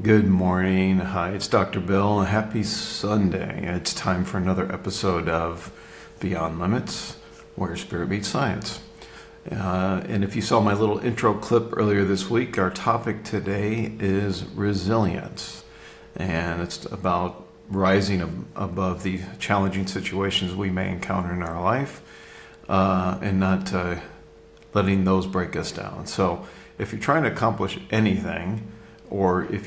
Good morning. Hi, it's Dr. Bill. Happy Sunday. It's time for another episode of Beyond Limits, where spirit meets science. And if you saw my little intro clip earlier this week, our topic today is resilience. And it's about rising above the challenging situations we may encounter in our life and not letting those break us down. So if you're trying to accomplish anything, or if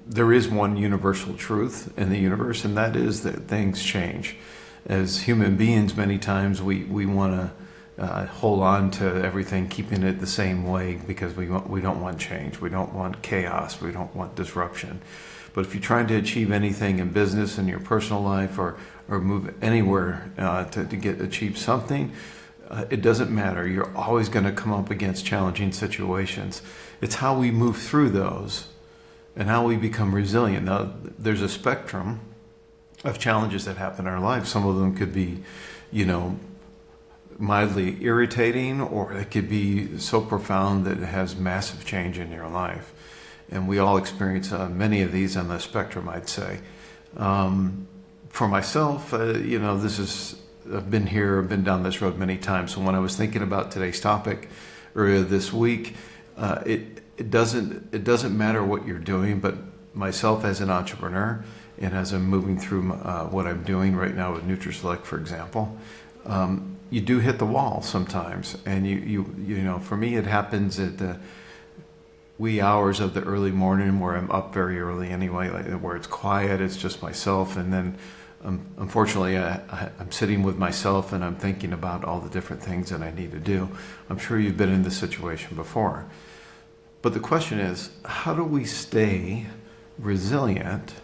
there is one universal truth in the universe, and that is that things change. As human beings, many times we want to hold on to everything, keeping it the same way because we don't want change. We don't want chaos. We don't want disruption. But if you're trying to achieve anything in business, in your personal life, or move anywhere to achieve something, it doesn't matter. You're always going to come up against challenging situations. It's how we move through those and how we become resilient. Now, there's a spectrum of challenges that happen in our lives. Some of them could be, mildly irritating, or it could be so profound that it has massive change in your life. And we all experience many of these on the spectrum, I'd say. For myself, I've been down this road many times. So when I was thinking about today's topic earlier this week, it doesn't matter what you're doing, but myself as an entrepreneur and as I'm moving through what I'm doing right now with NutriSelect, for example, you do hit the wall sometimes. And for me, it happens at the wee hours of the early morning, where I'm up very early anyway, where it's quiet, it's just myself, and then unfortunately, I'm sitting with myself and I'm thinking about all the different things that I need to do. I'm sure you've been in this situation before. But the question is, how do we stay resilient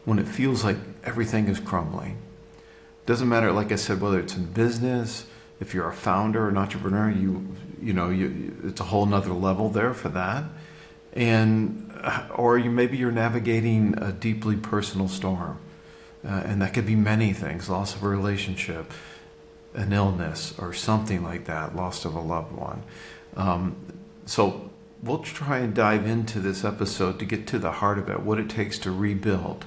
when it feels like everything is crumbling? Doesn't matter, like I said, whether it's in business, if you're a founder or an entrepreneur, it's a whole nother level there for that. Or maybe you're navigating a deeply personal storm. And that could be many things: loss of a relationship, an illness, or something like that, loss of a loved one. So we'll try and dive into this episode to get to the heart of it, what it takes to rebuild,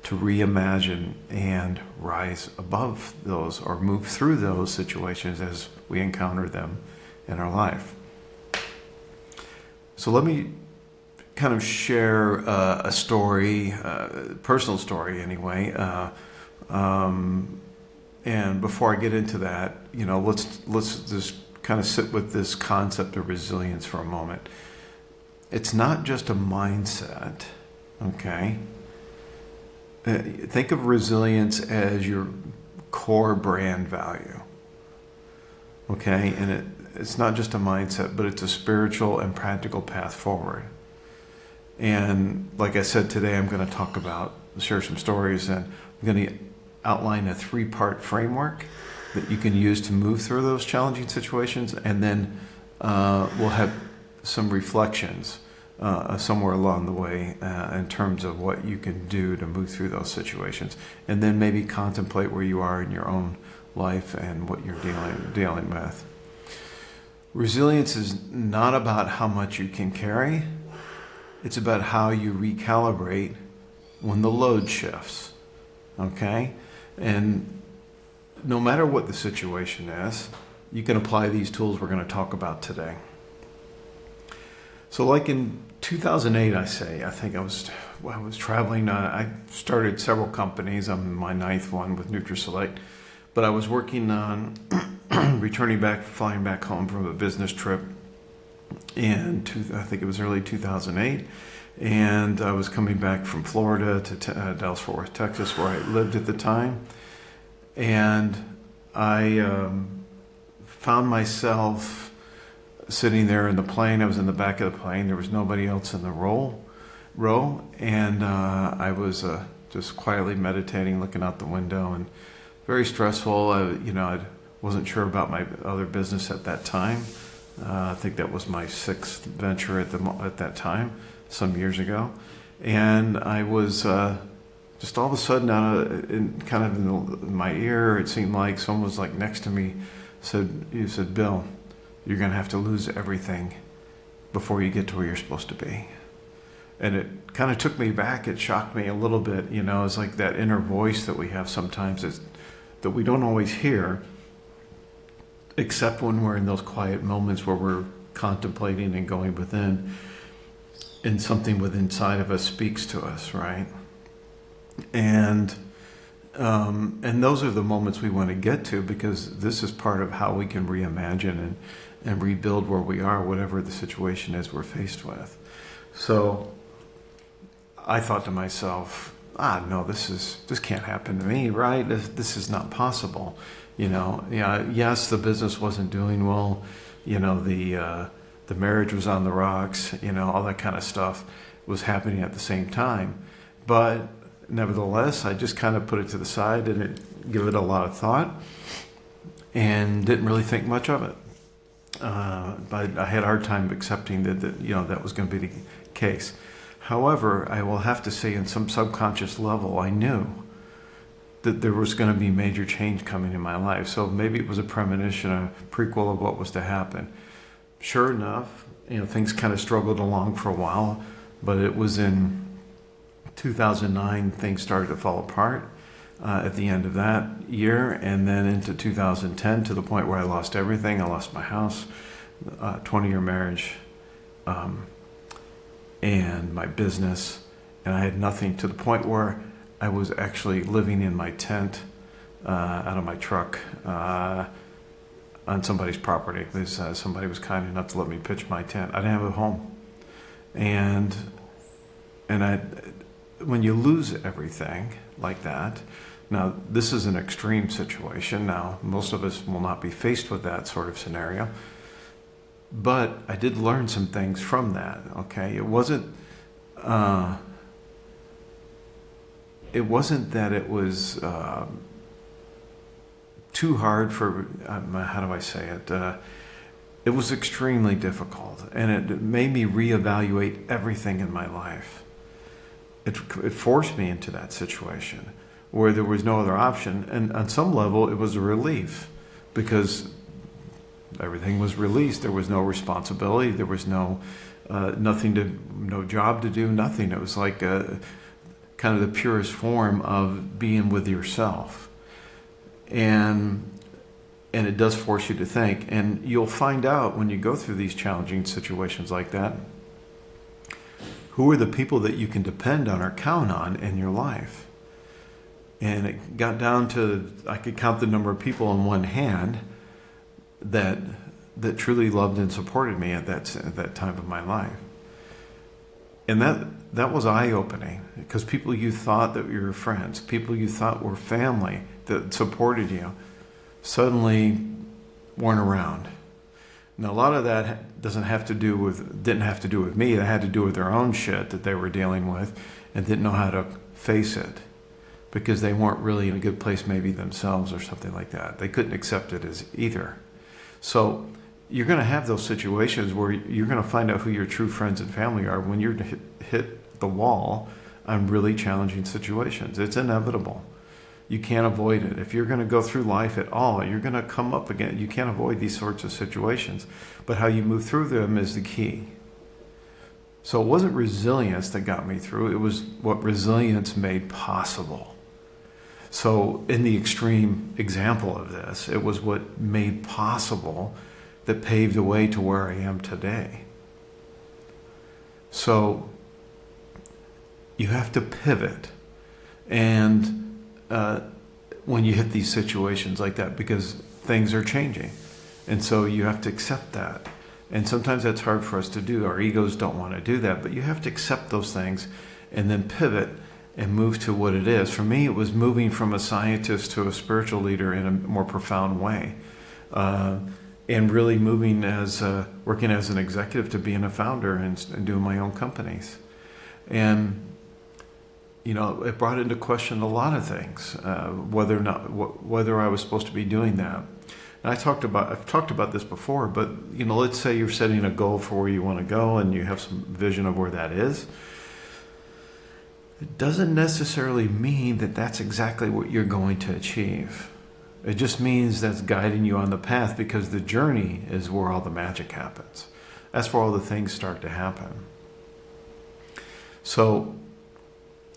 to reimagine, and rise above those, or move through those situations as we encounter them in our life. So let me kind of share a story, personal story anyway. And before I get into that, let's just kind of sit with this concept of resilience for a moment. It's not just a mindset, okay? Think of resilience as your core brand value, okay? And it's not just a mindset, but it's a spiritual and practical path forward. And like I said, today I'm going to share some stories, and I'm going to outline a 3-part framework that you can use to move through those challenging situations. And then we'll have some reflections somewhere along the way in terms of what you can do to move through those situations. And then maybe contemplate where you are in your own life and what you're dealing with. Resilience is not about how much you can carry. It's about how you recalibrate when the load shifts, okay? And no matter what the situation is, you can apply these tools we're going to talk about today. So like in 2008, I think I was traveling. I started several companies. I'm in my 9th one with NutriSelect. But I was working on flying back home from a business trip. And I think it was early 2008, and I was coming back from Florida to Dallas-Fort Worth, Texas, where I lived at the time, and I found myself sitting there in the plane. I was in the back of the plane. There was nobody else in the row, and I was just quietly meditating, looking out the window, and very stressful. I wasn't sure about my other business at that time. I think that was my 6th venture at that time, some years ago. And I was just all of a sudden, in my ear, it seemed like someone was like next to me, said, "Bill, you're going to have to lose everything before you get to where you're supposed to be." And it kind of took me back. It shocked me a little bit. It's like that inner voice that we have sometimes that we don't always hear, except when we're in those quiet moments where we're contemplating and going within, and something within inside of us speaks to us, right? And those are the moments we want to get to, because this is part of how we can reimagine and rebuild where we are, whatever the situation is we're faced with. So I thought to myself, no, this can't happen to me, right? This is not possible. Yes, the business wasn't doing well. The marriage was on the rocks. All that kind of stuff was happening at the same time. But nevertheless, I just kind of put it to the side and give it a lot of thought, and didn't really think much of it. But I had a hard time accepting that was going to be the case. However, I will have to say, in some subconscious level, I knew that there was going to be major change coming in my life. So maybe it was a premonition, a prequel of what was to happen. Sure enough, things kind of struggled along for a while, but it was in 2009 things started to fall apart at the end of that year, and then into 2010 to the point where I lost everything. I lost my house, 20-year marriage, and my business, and I had nothing, to the point where I was actually living in my tent out of my truck on somebody's property. Somebody was kind enough to let me pitch my tent. I didn't have a home, and when you lose everything like that, now this is an extreme situation. Now most of us will not be faced with that sort of scenario, but I did learn some things from that. Okay, it wasn't that it was too hard for, how do I say it? It was extremely difficult, and it made me reevaluate everything in my life. It forced me into that situation where there was no other option, and on some level it was a relief, because everything was released. There was no responsibility. There was no job to do, nothing. It was like kind of the purest form of being with yourself. And it does force you to think, and you'll find out when you go through these challenging situations like that, who are the people that you can depend on or count on in your life. And it got down to, I could count the number of people on one hand that truly loved and supported me at that time of my life. And that was eye-opening, because people you thought that were your friends, people you thought were family that supported you, suddenly weren't around. Now, a lot of that didn't have to do with me. It had to do with their own shit that they were dealing with and didn't know how to face it, because they weren't really in a good place maybe themselves or something like that. They couldn't accept it as either. So you're going to have those situations where you're going to find out who your true friends and family are when you're hit the wall on really challenging situations. It's inevitable. You can't avoid it. If you're going to go through life at all, you're going to come up again. You can't avoid these sorts of situations. But how you move through them is the key. So it wasn't resilience that got me through. It was what resilience made possible. So in the extreme example of this, it was what made possible that paved the way to where I am today. So you have to pivot. And when you hit these situations like that, because things are changing. And so you have to accept that. And sometimes that's hard for us to do. Our egos don't want to do that, but you have to accept those things and then pivot and move to what it is. For me, it was moving from a scientist to a spiritual leader in a more profound way. And really moving working as an executive to being a founder and doing my own companies. And it brought into question a lot of things, whether I was supposed to be doing that. And I've talked about this before, but let's say you're setting a goal for where you want to go and you have some vision of where that is. It doesn't necessarily mean that that's exactly what you're going to achieve. It just means that's guiding you on the path, because the journey is where all the magic happens. That's where all the things start to happen. So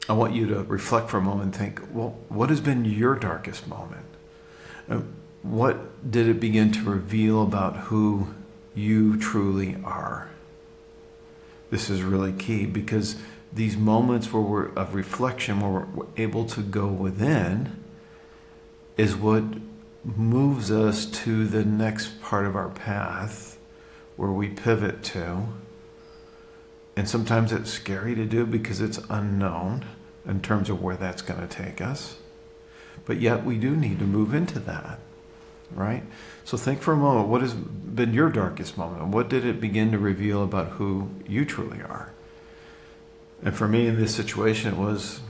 I want you to reflect for a moment and think, well, what has been your darkest moment? What did it begin to reveal about who you truly are? This is really key, because these moments where we're of reflection, where we're able to go within, is what moves us to the next part of our path, where we pivot to. And sometimes it's scary to do because it's unknown in terms of where that's going to take us. But yet we do need to move into that, right? So think for a moment, what has been your darkest moment? What did it begin to reveal about who you truly are? And for me in this situation, it was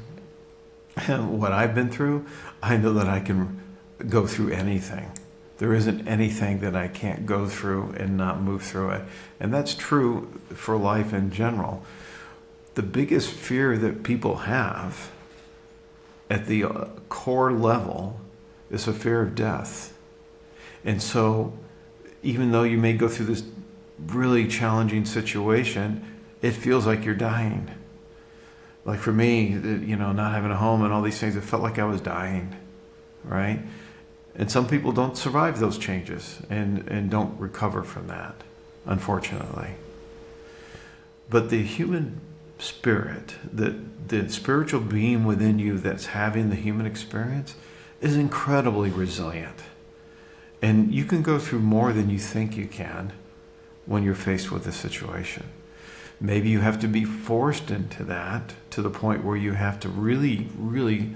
what I've been through. I know that I can go through anything. There isn't anything that I can't go through and not move through it. And that's true for life in general. The biggest fear that people have at the core level is a fear of death. And so even though you may go through this really challenging situation, it feels like you're dying. Like for me, not having a home and all these things, it felt like I was dying, right? And some people don't survive those changes and don't recover from that, unfortunately. But the human spirit, the spiritual being within you that's having the human experience, is incredibly resilient. And you can go through more than you think you can when you're faced with a situation. Maybe you have to be forced into that to the point where you have to really, really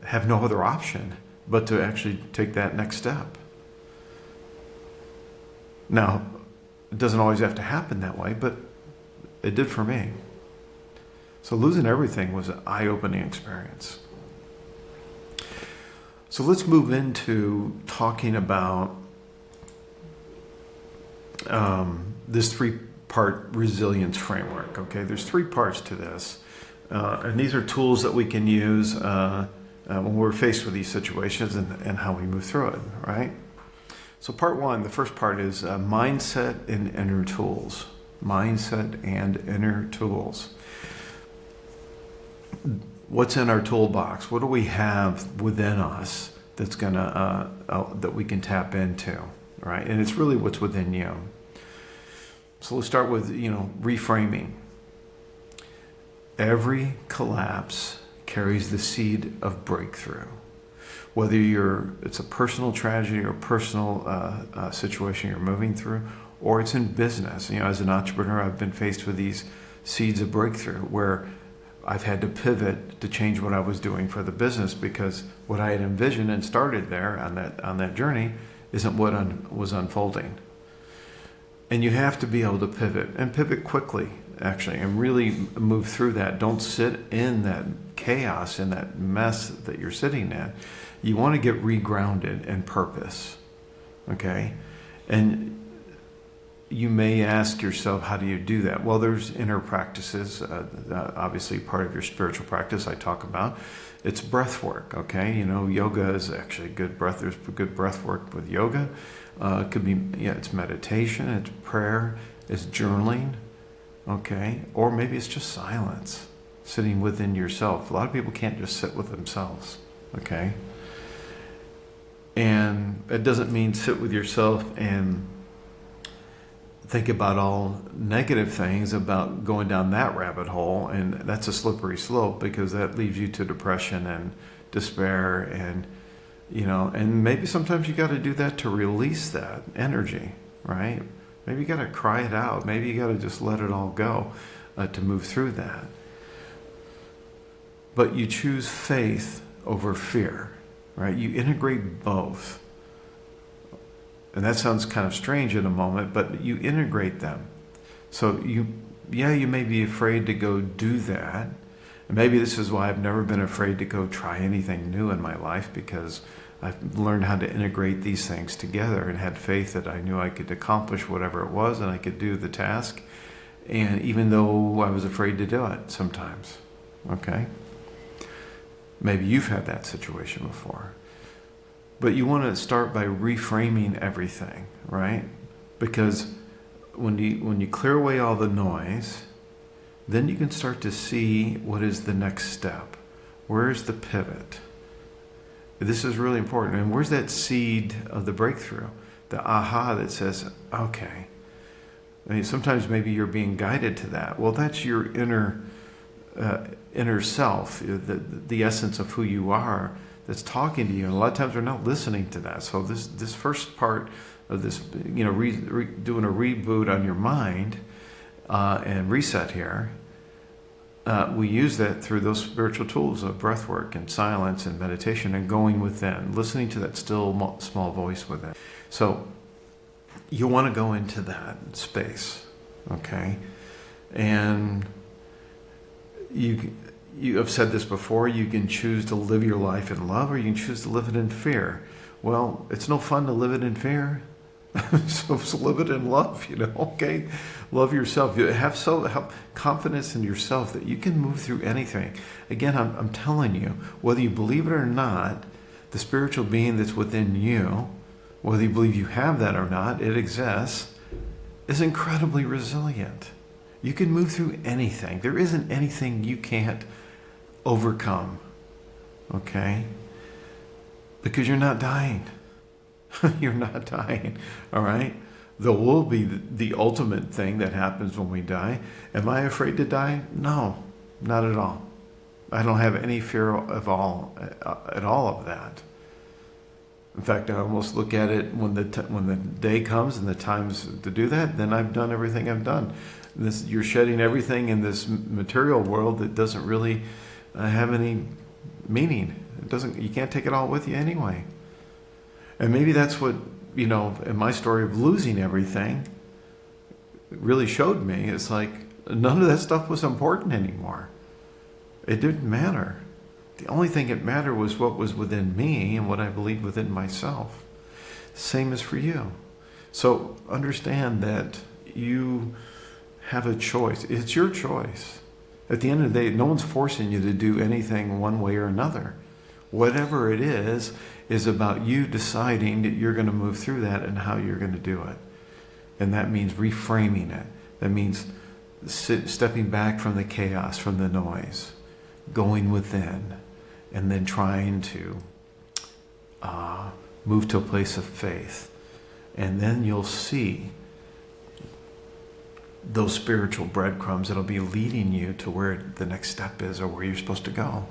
have no other option but to actually take that next step. Now, it doesn't always have to happen that way, but it did for me. So losing everything was an eye-opening experience. So let's move into talking about this three-part resilience framework. Okay, there's three parts to this, and these are tools that we can use when we're faced with these situations and how we move through it, right? So part one, the first part is mindset and inner tools. Mindset and inner tools. What's in our toolbox? What do we have within us that's gonna that we can tap into, right? And it's really what's within you. So let's start with reframing. Every collapse carries the seed of breakthrough. Whether it's a personal tragedy or personal situation you're moving through, or it's in business. As an entrepreneur, I've been faced with these seeds of breakthrough where I've had to pivot to change what I was doing for the business, because what I had envisioned and started there on that journey isn't what was unfolding. And you have to be able to pivot, and pivot quickly, actually, and really move through that. Don't sit in that chaos, in that mess that you're sitting in. You want to get regrounded in purpose, okay? And you may ask yourself, how do you do that? Well, there's inner practices, obviously part of your spiritual practice I talk about. It's breath work, okay? Yoga is actually good breath. There's good breath work with yoga. It could be, it's meditation, it's prayer, it's journaling, okay? Or maybe it's just silence, sitting within yourself. A lot of people can't just sit with themselves, okay? And it doesn't mean sit with yourself and think about all negative things about going down that rabbit hole, and that's a slippery slope, because that leads you to depression and despair, and and maybe sometimes you got to do that to release that energy, right? Maybe you got to cry it out. Maybe you got to just let it all go to move through that. But you choose faith over fear, right? You integrate both. And that sounds kind of strange in a moment, but you integrate them. So you may be afraid to go do that. And maybe this is why I've never been afraid to go try anything new in my life, because I've learned how to integrate these things together and had faith that I knew I could accomplish whatever it was and I could do the task. And even though I was afraid to do it sometimes, okay? Maybe you've had that situation before. But you want to start by reframing everything, right? Because when you clear away all the noise, then you can start to see what is the next step. Where's the pivot? This is really important. And where's that seed of the breakthrough? The aha that says, okay. I mean, sometimes maybe you're being guided to that. Well, that's your inner self, the essence of who you are that's talking to you. And a lot of times we're not listening to that. So this first part of this, doing a reboot on your mind and reset here, we use that through those spiritual tools of breath work and silence and meditation and going within, listening to that still small voice within. So you want to go into that space, okay? And you have said this before, you can choose to live your life in love or you can choose to live it in fear. Well, it's no fun to live it in fear. So live it in love, okay? Love yourself. You have confidence in yourself that you can move through anything. Again, I'm telling you, whether you believe it or not, the spiritual being that's within you, whether you believe you have that or not, it exists, is incredibly resilient. You can move through anything. There isn't anything you can't overcome, okay? Because you're not dying. You're not dying, all right? There will be the ultimate thing that happens when we die. Am I afraid to die? No, not at all. I don't have any fear at all of that. In fact, I almost look at it when the day comes and the time's to do that, then I've done everything I've done. You're shedding everything in this material world that doesn't really have any meaning. You can't take it all with you anyway. And maybe that's what, in my story of losing everything really showed me. It's like none of that stuff was important anymore. It didn't matter. The only thing that mattered was what was within me and what I believed within myself. Same as for you. So understand that you have a choice. It's your choice. At the end of the day, no one's forcing you to do anything one way or another. Whatever it is about you deciding that you're going to move through that and how you're going to do it. And that means reframing it. That means stepping back from the chaos, from the noise, going within, and then trying to move to a place of faith. And then you'll see those spiritual breadcrumbs that'll be leading you to where the next step is or where you're supposed to go.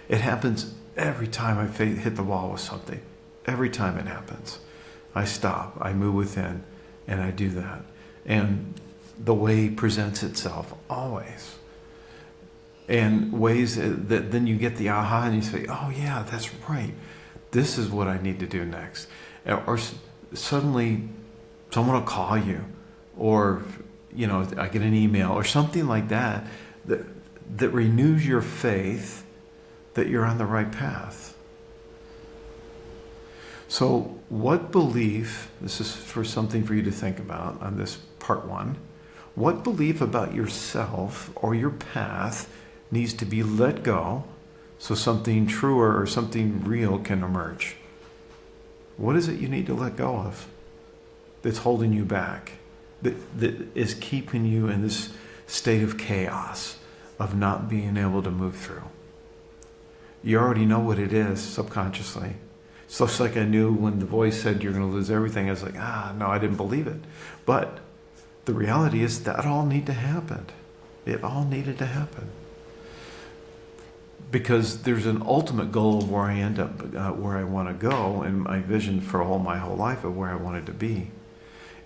It happens every time I hit the wall with something. Every time it happens. I stop, I move within, and I do that. And the way presents itself, always. And ways that then you get the aha and you say, oh yeah, that's right. This is what I need to do next. Or suddenly someone will call you, or I get an email or something like that renews your faith that you're on the right path. So what belief, this is for something for you to think about on this part one, what belief about yourself or your path needs to be let go so something truer or something real can emerge? What is it you need to let go of that's holding you back, that is keeping you in this state of chaos, of not being able to move through? You already know what it is subconsciously. So it's like I knew when the voice said you're going to lose everything. I was like, no, I didn't believe it. But the reality is that all needed to happen. It all needed to happen. Because there's an ultimate goal of where I end up, where I want to go, and my vision for my whole life of where I wanted to be.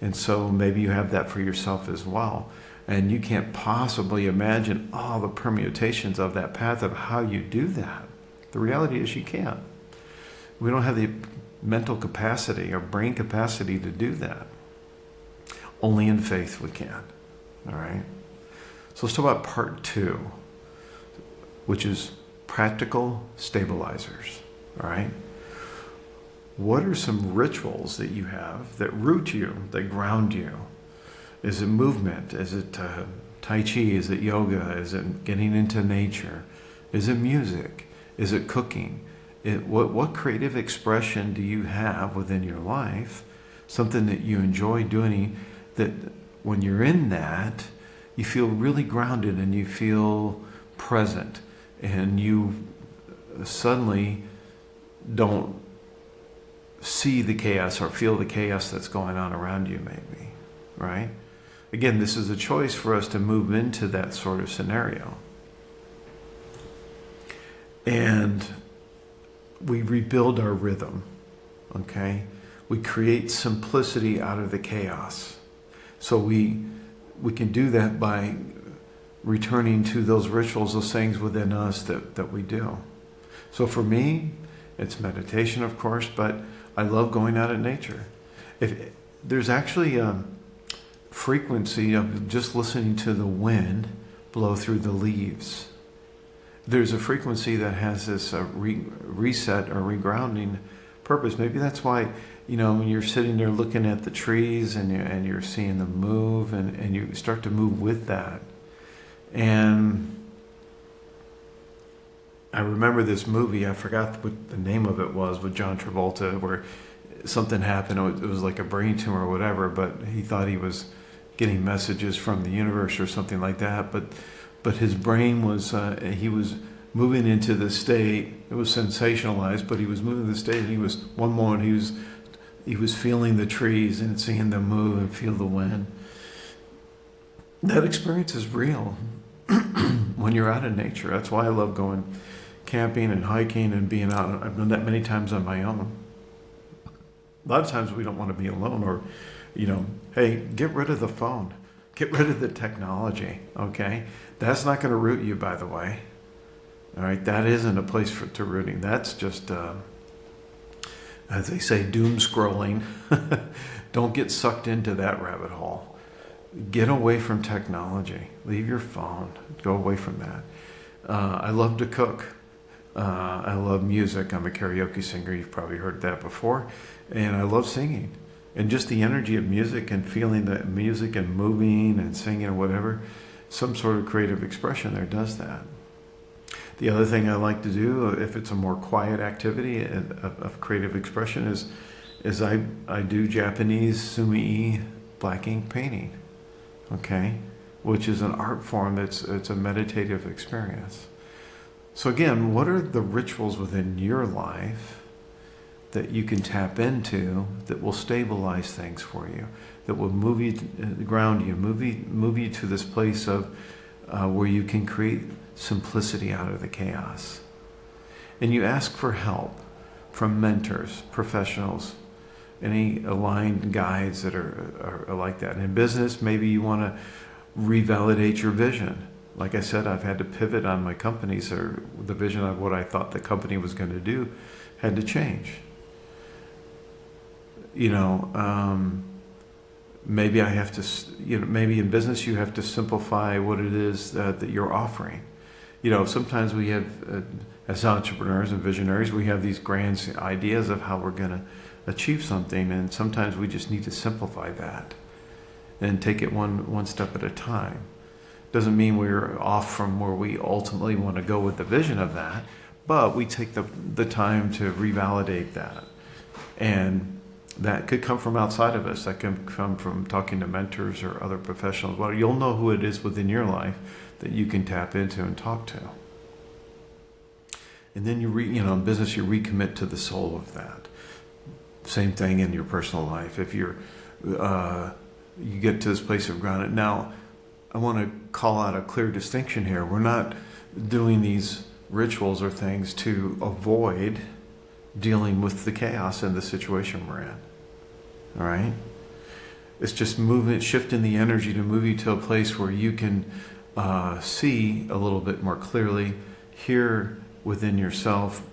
And so maybe you have that for yourself as well. And you can't possibly imagine all the permutations of that path of how you do that. The reality is you can't. We don't have the mental capacity or brain capacity to do that. Only in faith we can. All right? So let's talk about part 2, which is practical stabilizers. All right? What are some rituals that you have that root you, that ground you? Is it movement? Is it Tai Chi? Is it yoga? Is it getting into nature? Is it music? Is it cooking? What creative expression do you have within your life? Something that you enjoy doing that when you're in that, you feel really grounded and you feel present, and you suddenly don't see the chaos or feel the chaos that's going on around you, maybe, right? Again, this is a choice for us to move into that sort of scenario. And we rebuild our rhythm, okay? We create simplicity out of the chaos. So we can do that by returning to those rituals, those things within us that we do. So for me, it's meditation, of course, but I love going out in nature. If there's actually a frequency of just listening to the wind blow through the leaves. There's a frequency that has this reset or regrounding purpose. Maybe that's why, when you're sitting there looking at the trees and you're seeing them move and you start to move with that. And I remember this movie, I forgot what the name of it was, with John Travolta, where something happened. It was like a brain tumor or whatever, but he thought he was getting messages from the universe or something like that. But his brain was, he was moving into the state. It was sensationalized, but he was moving to the state, and one moment he was feeling the trees and seeing them move and feel the wind. That experience is real when you're out in nature. That's why I love going camping and hiking and being out. I've done that many times on my own. A lot of times we don't want to be alone, or, hey, get rid of the phone. Get rid of the technology, okay? That's not going to root you, by the way. All right, that isn't a place to rooting. That's just, as they say, doom scrolling. Don't get sucked into that rabbit hole. Get away from technology. Leave your phone. Go away from that. I love to cook. I love music. I'm a karaoke singer. You've probably heard that before. And I love singing. And just the energy of music and feeling the music and moving and singing or whatever, some sort of creative expression there does that. The other thing I like to do, if it's a more quiet activity of creative expression, is I do Japanese sumi-e black ink painting, okay? Which is an art form it's a meditative experience. So again, what are the rituals within your life that you can tap into that will stabilize things for you, that will move you, ground you, move you to this place of where you can create simplicity out of the chaos? And you ask for help from mentors, professionals, any aligned guides that are like that. And in business, maybe you want to revalidate your vision. Like I said, I've had to pivot on my companies, or the vision of what I thought the company was going to do had to change. Maybe I have to, maybe in business you have to simplify what it is that you're offering. Sometimes we have, as entrepreneurs and visionaries, we have these grand ideas of how we're going to achieve something, and sometimes we just need to simplify that and take it one step at a time. Doesn't mean we're off from where we ultimately want to go with the vision of that, but we take the time to revalidate that. And that could come from outside of us. That can come from talking to mentors or other professionals. Well, you'll know who it is within your life that you can tap into and talk to. And then in business, you recommit to the soul of that. Same thing in your personal life. If you get to this place of grounded. Now, I want to call out a clear distinction here. We're not doing these rituals or things to avoid dealing with the chaos in the situation we're in. All right? It's just movement, shifting the energy to move you to a place where you can see a little bit more clearly, hear within yourself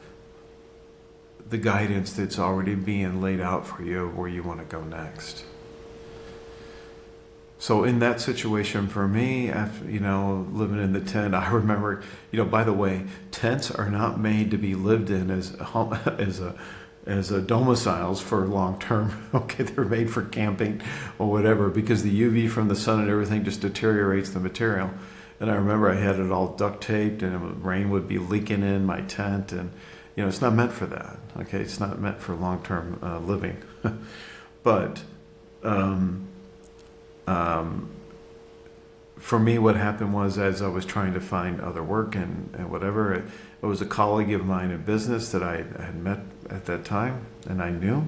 the guidance that's already being laid out for you where you want to go next. So in that situation for me, after, living in the tent, I remember, by the way, tents are not made to be lived in as domiciles for long term. Okay, they're made for camping or whatever, because the UV from the sun and everything just deteriorates the material. And I remember I had it all duct taped, and rain would be leaking in my tent, and it's not meant for that. Okay, it's not meant for long term living, but. For me, what happened was, as I was trying to find other work and whatever, it was a colleague of mine in business that I had met at that time, and I knew,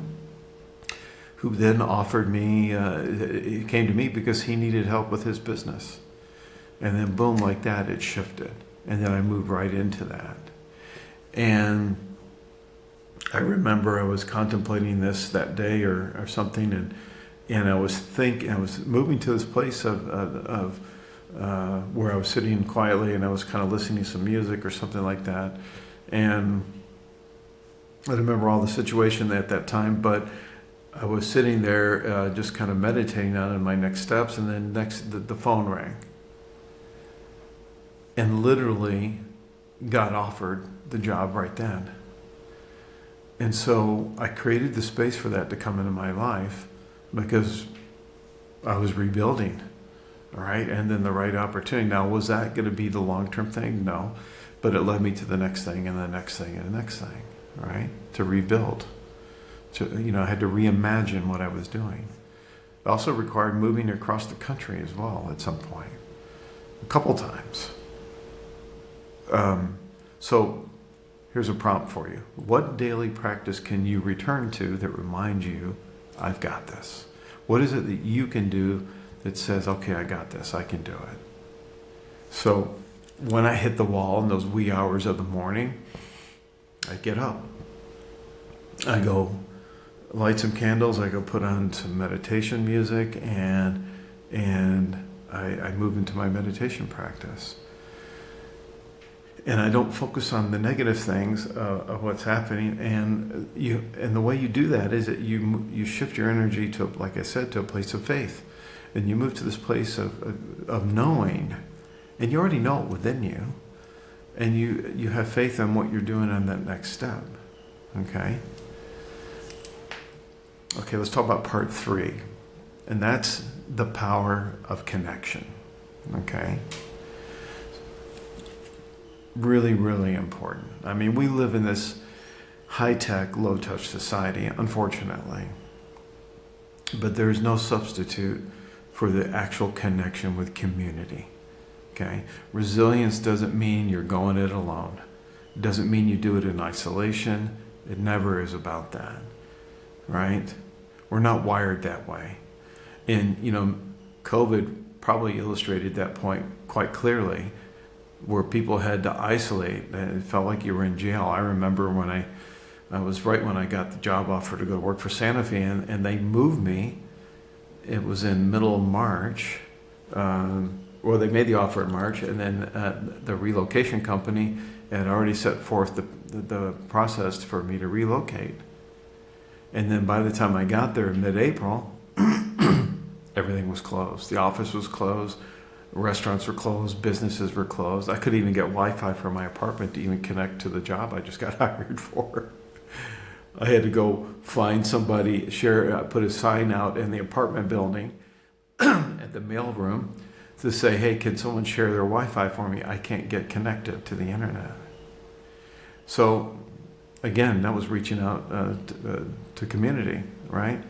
who then offered me, he came to me because he needed help with his business. And then boom, like that, it shifted. And then I moved right into that. And I remember I was contemplating this that day or something, and I was moving to this place of where I was sitting quietly, and I was kind of listening to some music or something like that. And I don't remember all the situation at that time, but I was sitting there just kind of meditating on my next steps, and then the phone rang. And literally got offered the job right then. And so I created the space for that to come into my life because I was rebuilding, all right? And then the right opportunity. Now, was that going to be the long-term thing? No. But it led me to the next thing and the next thing and the next thing, all right? To rebuild. I had to reimagine what I was doing. It also required moving across the country as well at some point, a couple times. So here's a prompt for you. What daily practice can you return to that reminds you, I've got this? What is it that you can do that says, okay, I got this, I can do it? So when I hit the wall in those wee hours of the morning, I get up. I go light some candles, I go put on some meditation music, and I move into my meditation practice. And I don't focus on the negative things of what's happening. And the way you do that is that you shift your energy to, like I said, to a place of faith. And you move to this place of knowing. And you already know it within you. And you have faith in what you're doing on that next step. Okay? Okay, let's talk about part 3. And that's the power of connection. Okay? Really, really important. I mean, we live in this high-tech, low-touch society, unfortunately. But there's no substitute for the actual connection with community. Okay? Resilience doesn't mean you're going it alone. It doesn't mean you do it in isolation. It never is about that. Right? We're not wired that way. And, COVID probably illustrated that point quite clearly, where people had to isolate. It felt like you were in jail. I remember when I was right when I got the job offer to go work for Sanofi, and they moved me. It was in middle of March. Well, they made the offer in March, and then the relocation company had already set forth the process for me to relocate. And then by the time I got there in mid-April, everything was closed. The office was closed. Restaurants were closed, businesses were closed. I couldn't even get Wi-Fi from my apartment to even connect to the job I just got hired for. I had to go find somebody, put a sign out in the apartment building at the mailroom to say, hey, can someone share their Wi-Fi for me? I can't get connected to the internet. So again, that was reaching out to community, right?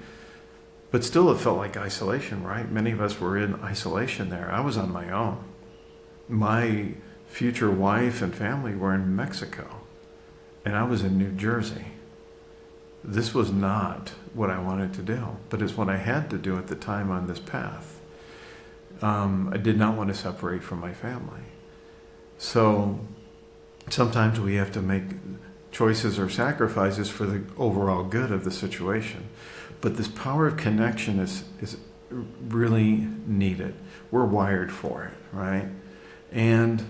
But still, it felt like isolation, right? Many of us were in isolation there. I was on my own. My future wife and family were in Mexico, and I was in New Jersey. This was not what I wanted to do, but it's what I had to do at the time on this path. I did not want to separate from my family. So sometimes we have to make choices or sacrifices for the overall good of the situation. But this power of connection is really needed. We're wired for it, right? And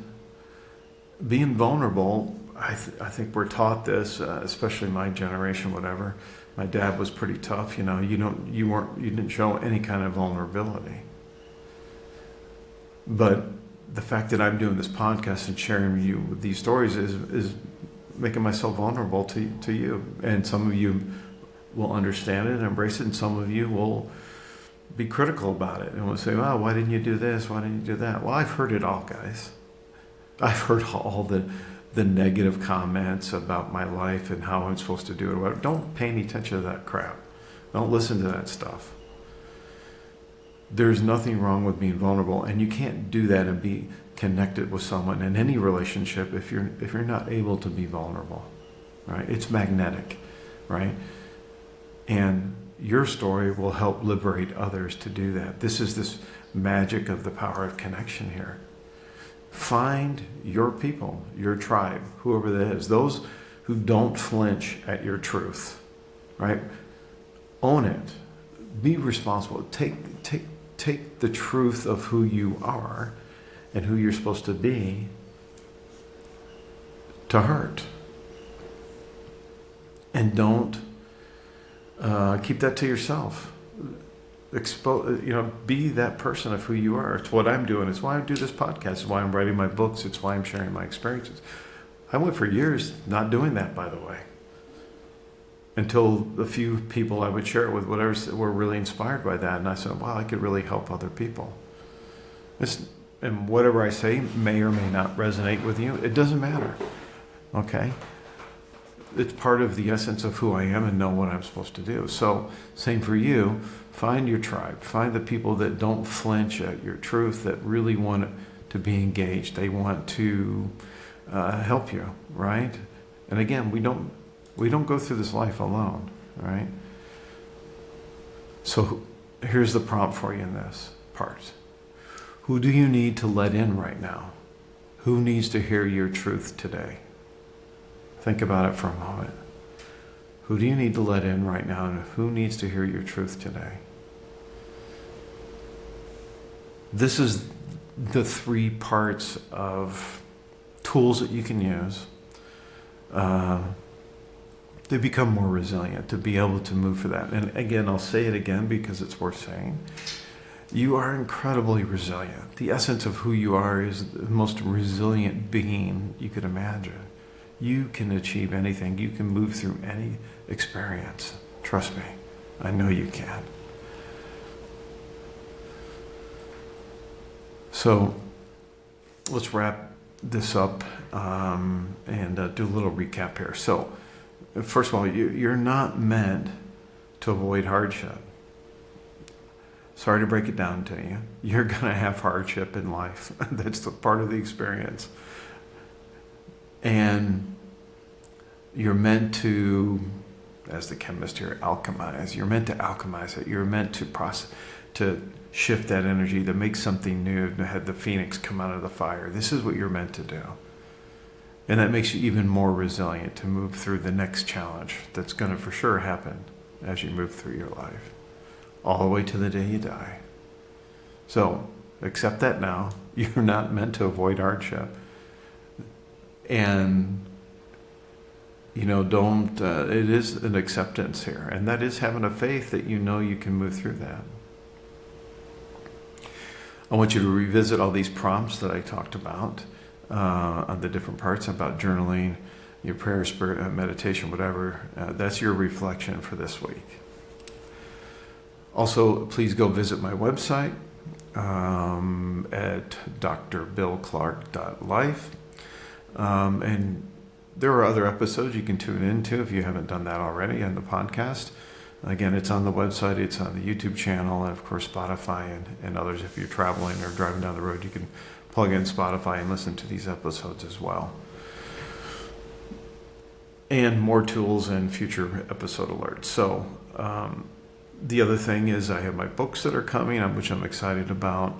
being vulnerable, I think we're taught this, especially my generation, whatever. My dad was pretty tough. You didn't show any kind of vulnerability. But the fact that I'm doing this podcast and sharing with you these stories is making myself vulnerable to you. And some of you will understand it and embrace it, and some of you will be critical about it and will say, well, why didn't you do this? Why didn't you do that? Well, I've heard it all, guys. I've heard all the negative comments about my life and how I'm supposed to do it. Whatever. Don't pay any attention to that crap. Don't listen to that stuff. There's nothing wrong with being vulnerable, and you can't do that and be connected with someone in any relationship if you're not able to be vulnerable, right? It's magnetic, right? And your story will help liberate others to do that. This is this magic of the power of connection here. Find your people, your tribe, whoever that is, those who don't flinch at your truth, right? Own it. Be responsible. Take the truth of who you are and who you're supposed to be to heart. And don't keep that to yourself. Be that person of who you are. It's what I'm doing. It's why I do this podcast. It's why I'm writing my books. It's why I'm sharing my experiences. I went for years not doing that, by the way, until a few people I would share it with were really inspired by that. And I said, wow, I could really help other people. And whatever I say may or may not resonate with you. It doesn't matter. Okay? It's part of the essence of who I am and know what I'm supposed to do. So, same for you. Find your tribe. Find the people that don't flinch at your truth, that really want to be engaged. They want to help you, right? And again, we don't go through this life alone, right? So here's the prompt for you in this part. Who do you need to let in right now? Who needs to hear your truth today? Think about it for a moment. Who do you need to let in right now, and who needs to hear your truth today? This is the 3 parts of tools that you can use to become more resilient, to be able to move for that. And again, I'll say it again because it's worth saying. You are incredibly resilient. The essence of who you are is the most resilient being you could imagine. You can achieve anything. You can move through any experience. Trust me. I know you can. So let's wrap this up and do a little recap here. So first of all, you're not meant to avoid hardship. Sorry to break it down to you. You're going to have hardship in life. That's the part of the experience. And you're meant to, as the chemist here, alchemize. You're meant to alchemize it. You're meant to process, to shift that energy, to make something new, to have the phoenix come out of the fire. This is what you're meant to do. And that makes you even more resilient to move through the next challenge that's going to for sure happen as you move through your life, all the way to the day you die. So accept that now. You're not meant to avoid hardship. And don't, it is an acceptance here. And that is having a faith that you know you can move through that. I want you to revisit all these prompts that I talked about on the different parts about journaling, your prayer, spirit, meditation, whatever. That's your reflection for this week. Also, please go visit my website at drbillclark.life. And there are other episodes you can tune into if you haven't done that already on the podcast. Again, it's on the website, it's on the YouTube channel, and of course Spotify and others. If you're traveling or driving down the road, you can plug in Spotify and listen to these episodes as well. And more tools and future episode alerts. So the other thing is I have my books that are coming, which I'm excited about.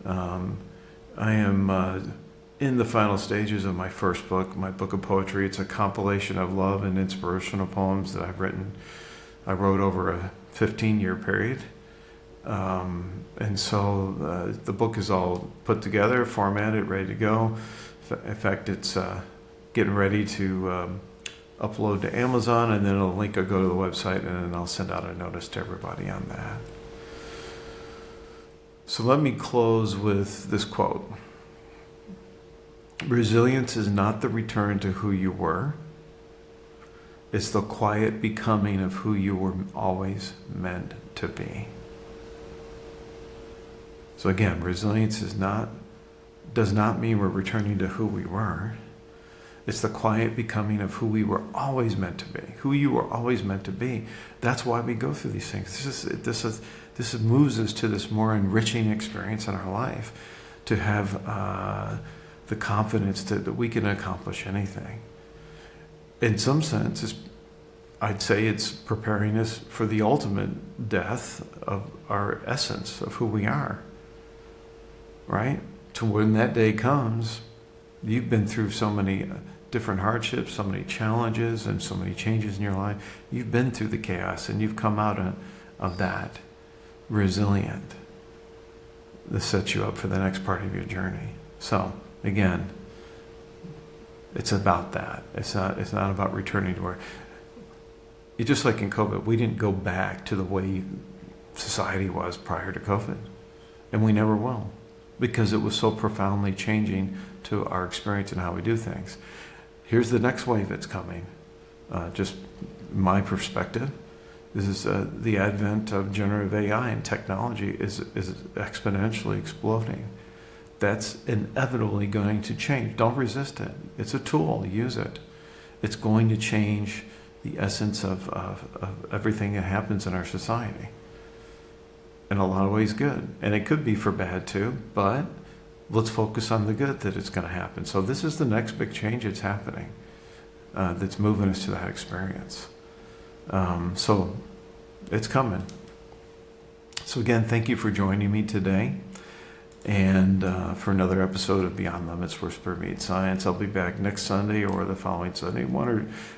I am in the final stages of my first book, my book of poetry. It's a compilation of love and inspirational poems that I've written. I wrote over a 15-year period. And so the book is all put together, formatted, ready to go. In fact, it's getting ready to upload to Amazon, and then a link will go to the website, and then I'll send out a notice to everybody on that. So let me close with this quote. Resilience is not the return to who you were. It's the quiet becoming of who you were always meant to be. So again, resilience does not mean we're returning to who we were. It's the quiet becoming of who we were always meant to be, who you were always meant to be. That's why we go through these things. This moves us to this more enriching experience in our life, to have the confidence that we can accomplish anything. In some sense, I'd say it's preparing us for the ultimate death of our essence, of who we are. Right? To when that day comes, you've been through so many different hardships, so many challenges, and so many changes in your life. You've been through the chaos, and you've come out of that resilient. This sets you up for the next part of your journey. So, again, it's about that. It's not about returning to where... It's just like in COVID, we didn't go back to the way society was prior to COVID. And we never will, because it was so profoundly changing to our experience and how we do things. Here's the next wave that's coming. Just my perspective. This is the advent of generative AI, and technology is exponentially exploding. That's inevitably going to change. Don't resist it. It's a tool. Use it. It's going to change the essence of everything that happens in our society. In a lot of ways good. And it could be for bad too, but let's focus on the good that it's going to happen. So this is the next big change that's happening, that's moving us to that experience. So it's coming. So again, thank you for joining me today, and for another episode of Beyond Limits, where Spirit Meets Science. I'll be back next Sunday or the following Sunday.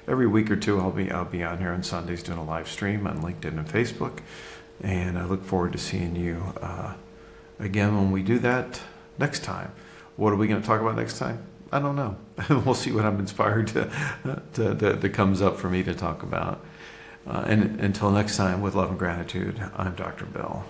Every week or two, I'll be on here on Sundays doing a live stream on LinkedIn and Facebook, and I look forward to seeing you again when we do that next time. What are we going to talk about next time? I don't know. We'll see what I'm inspired that comes up for me to talk about. And until next time, with love and gratitude, I'm Dr. Bill.